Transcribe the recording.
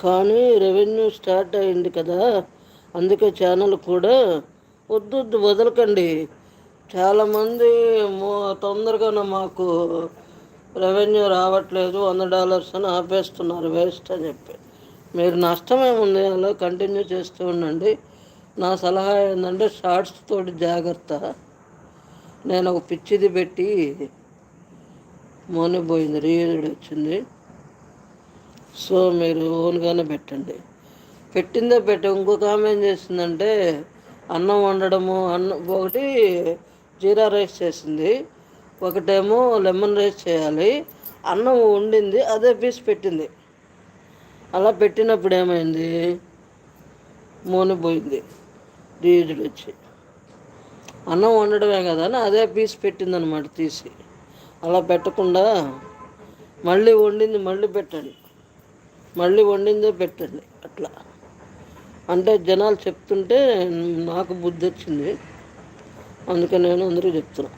కానీ revenue start అయింది కదా, అందుకే ఛానల్ కూడా వద్దు వదలకండి. చాలామంది తొందరగా మాకు రెవెన్యూ రావట్లేదు, $100 అని ఆపేస్తున్నారు, వేస్ట్ అని చెప్పి. మీరు నష్టమేముంది, అలా కంటిన్యూ చేస్తూ ఉండండి. నా సలహా ఏంటంటే షార్ట్స్ తోటి జాగ్రత్త. నేను ఒక పిచ్చిది పెట్టి మోనిపోయింది, రీయూజ్డ్ వచ్చింది. సో మీరు ఓన్గానే పెట్టండి. ఇంకొక ఆమె ఏం చేసిందంటే అన్నం వండడము, ఒకటి జీరా రైస్ చేసింది, ఒకటేమో లెమన్ రైస్ చేయాలి. అన్నం వండింది, అదే పీస్ పెట్టింది. అలా పెట్టినప్పుడు ఏమైంది, మోనిపోయింది, రీయూజ్డ్ వచ్చి. అన్నం వండడమే కదా అని అదే పీస్ పెట్టిందనమాట తీసి. అలా పెట్టకుండా మళ్ళీ వండింది మళ్ళీ పెట్టండి, మళ్ళీ వండిందే పెట్టండి. అట్లా అంటే జనాలు చెప్తుంటే నాకు బుద్ధి వచ్చింది, అందుకే నేను అందరికీ చెప్తున్నా.